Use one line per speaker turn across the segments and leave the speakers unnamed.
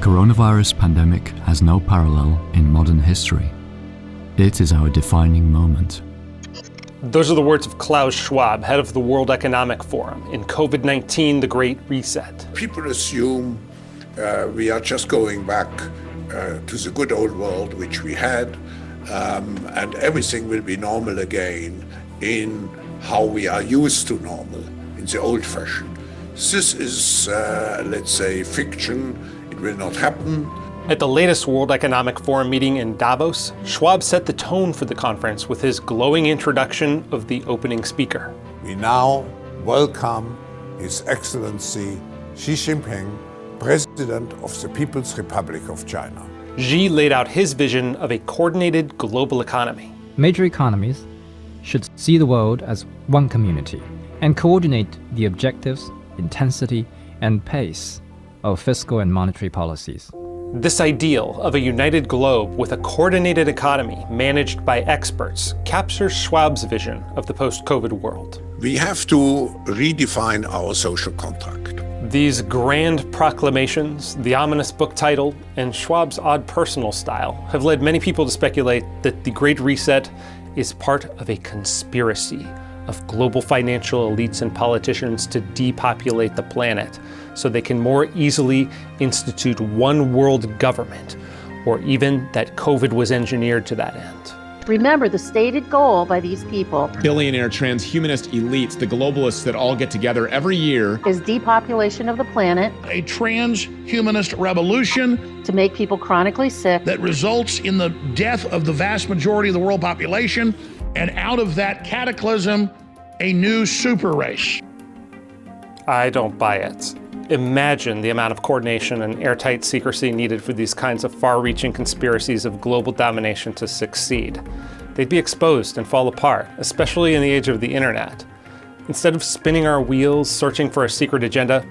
coronavirus pandemic has no parallel in modern history. It is our defining moment.
Those are the words of Klaus Schwab, head of the World Economic Forum, in COVID-19, the Great Reset.
People assume we are just going back to the good old world which we had, and everything will be normal again in how we are used to normal, in the old fashion. This is, let's say, fiction. It will not happen.
At the latest World Economic Forum meeting in Davos, Schwab set the tone for the conference with his glowing introduction of the opening speaker.
We now welcome His Excellency Xi Jinping, President of the People's Republic of China.
Xi laid out his vision of a coordinated global economy.
Major economies should see the world as one community and coordinate the objectives, intensity, and pace of fiscal and monetary policies.
This ideal of a united globe with a coordinated economy managed by experts captures Schwab's vision of the post-COVID world.
We have to redefine our social contract.
These grand proclamations, the ominous book title, and Schwab's odd personal style have led many people to speculate that the Great Reset is part of a conspiracy of global financial elites and politicians to depopulate the planet so they can more easily institute one world government, or even that COVID was engineered to that end.
Remember, the stated goal by these people,
billionaire transhumanist elites, the globalists that all get together every year,
is depopulation of the planet,
a transhumanist revolution
to make people chronically sick,
that results in the death of the vast majority of the world population, and out of that cataclysm, a new super race.
I don't buy it. Imagine the amount of coordination and airtight secrecy needed for these kinds of far-reaching conspiracies of global domination to succeed. They'd be exposed and fall apart, especially in the age of the internet. Instead of spinning our wheels searching for a secret agenda,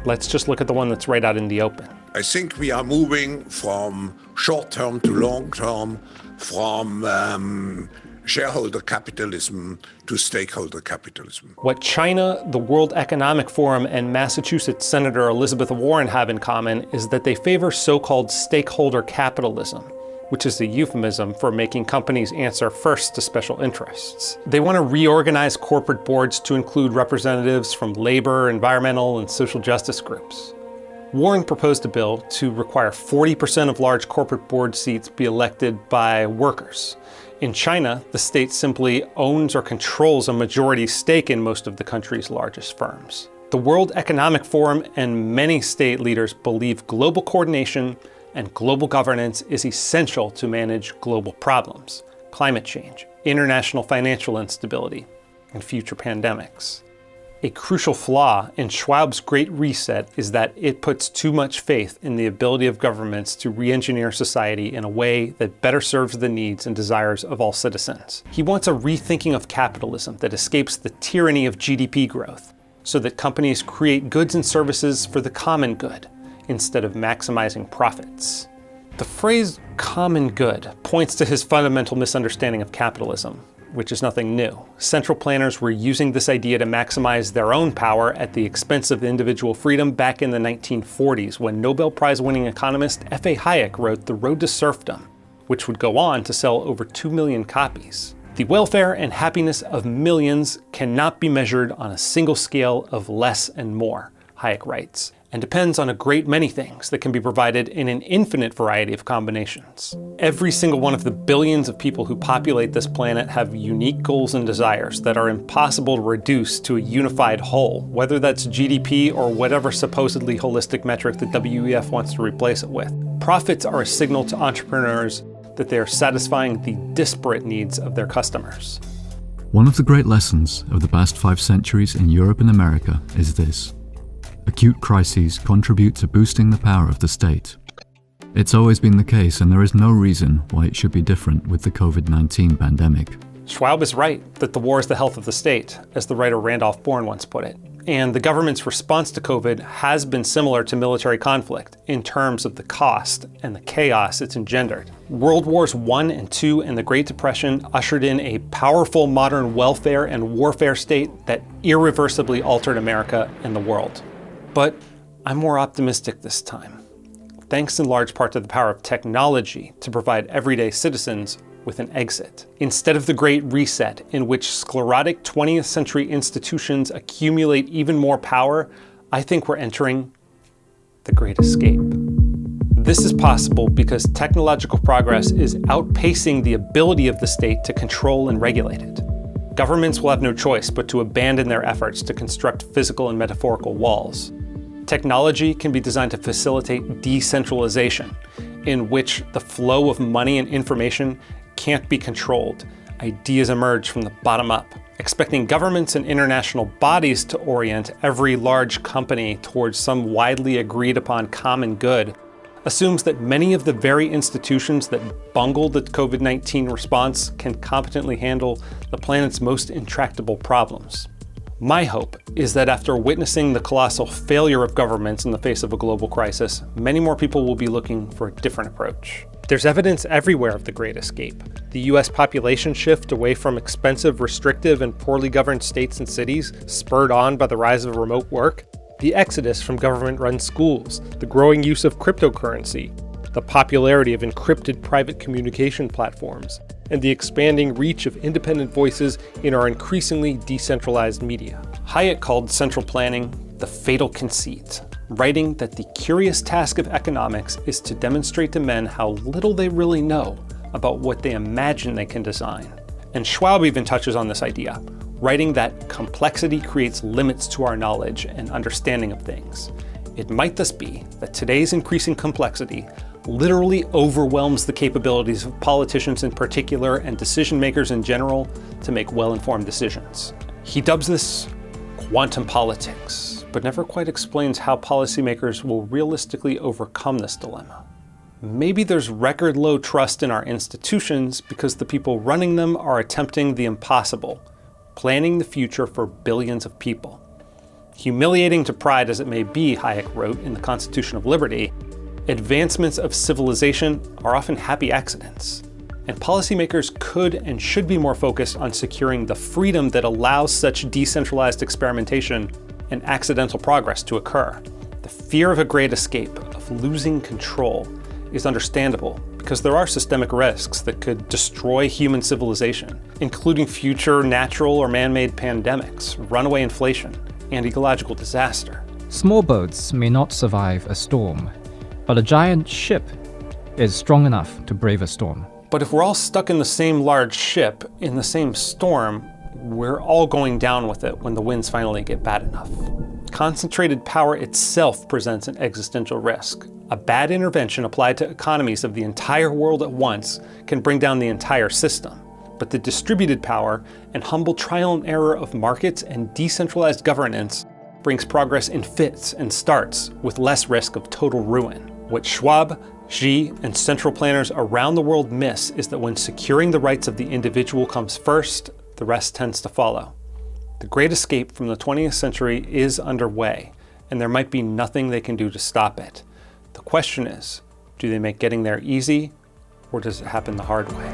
let's just look at the one that's right out in the open.
I think we are moving from short-term to long-term, from shareholder capitalism to stakeholder capitalism.
What China, the World Economic Forum, and Massachusetts Senator Elizabeth Warren have in common is that they favor so-called stakeholder capitalism, which is a euphemism for making companies answer first to special interests. They want to reorganize corporate boards to include representatives from labor, environmental, and social justice groups. Warren proposed a bill to require 40% of large corporate board seats be elected by workers. In China, the state simply owns or controls a majority stake in most of the country's largest firms. The World Economic Forum and many state leaders believe global coordination and global governance is essential to manage global problems, climate change, international financial instability, and future pandemics. A crucial flaw in Schwab's Great Reset is that it puts too much faith in the ability of governments to re-engineer society in a way that better serves the needs and desires of all citizens. He wants a rethinking of capitalism that escapes the tyranny of GDP growth, so that companies create goods and services for the common good, instead of maximizing profits. The phrase common good points to his fundamental misunderstanding of capitalism, which is nothing new. Central planners were using this idea to maximize their own power at the expense of individual freedom back in the 1940s, when Nobel Prize-winning economist F.A. Hayek wrote The Road to Serfdom, which would go on to sell over 2 million copies. The welfare and happiness of millions cannot be measured on a single scale of less and more, Hayek writes, and depends on a great many things that can be provided in an infinite variety of combinations. Every single one of the billions of people who populate this planet have unique goals and desires that are impossible to reduce to a unified whole, whether that's GDP or whatever supposedly holistic metric the WEF wants to replace it with. Profits are a signal to entrepreneurs that they are satisfying the disparate needs of their customers.
One of the great lessons of the past 5 centuries in Europe and America is this: acute crises contribute to boosting the power of the state. It's always been the case, and there is no reason why it should be different with the COVID-19 pandemic.
Schwab is right that the war is the health of the state, as the writer Randolph Bourne once put it. And the government's response to COVID has been similar to military conflict in terms of the cost and the chaos it's engendered. World Wars I and II and the Great Depression ushered in a powerful modern welfare and warfare state that irreversibly altered America and the world. But I'm more optimistic this time. thanks in large part to the power of technology to provide everyday citizens with an exit. Instead of the Great Reset, in which sclerotic 20th century institutions accumulate even more power, I think we're entering the Great Escape. This is possible because technological progress is outpacing the ability of the state to control and regulate it. Governments will have no choice but to abandon their efforts to construct physical and metaphorical walls. Technology can be designed to facilitate decentralization, in which the flow of money and information can't be controlled. Ideas emerge from the bottom up. Expecting governments and international bodies to orient every large company towards some widely agreed upon common good assumes that many of the very institutions that bungled the COVID-19 response can competently handle the planet's most intractable problems. My hope is that after witnessing the colossal failure of governments in the face of a global crisis, many more people will be looking for a different approach. There's evidence everywhere of the Great Escape. The US population shift away from expensive, restrictive, and poorly governed states and cities, spurred on by the rise of remote work, the exodus from government-run schools, the growing use of cryptocurrency, the popularity of encrypted private communication platforms, and the expanding reach of independent voices in our increasingly decentralized media. Hayek called central planning the fatal conceit, writing that the curious task of economics is to demonstrate to men how little they really know about what they imagine they can design. And Schwab even touches on this idea, writing that complexity creates limits to our knowledge and understanding of things. It might thus be that today's increasing complexity literally overwhelms the capabilities of politicians in particular and decision makers in general to make well-informed decisions. He dubs this quantum politics, but never quite explains how policymakers will realistically overcome this dilemma. Maybe there's record low trust in our institutions because the people running them are attempting the impossible, planning the future for billions of people. Humiliating to pride as it may be, Hayek wrote in The Constitution of Liberty, advancements of civilization are often happy accidents, and policymakers could and should be more focused on securing the freedom that allows such decentralized experimentation and accidental progress to occur. The fear of a great escape, of losing control, is understandable because there are systemic risks that could destroy human civilization, including future natural or man-made pandemics, runaway inflation, and ecological disaster.
Small boats may not survive a storm, but a giant ship is strong enough to brave a storm.
But if we're all stuck in the same large ship, in the same storm, we're all going down with it when the winds finally get bad enough. Concentrated power itself presents an existential risk. A bad intervention applied to economies of the entire world at once can bring down the entire system. But the distributed power and humble trial and error of markets and decentralized governance brings progress in fits and starts with less risk of total ruin. What Schwab, Xi, and central planners around the world miss is that when securing the rights of the individual comes first, the rest tends to follow. The Great Escape from the 20th century is underway, and there might be nothing they can do to stop it. The question is, do they make getting there easy, or does it happen the hard way?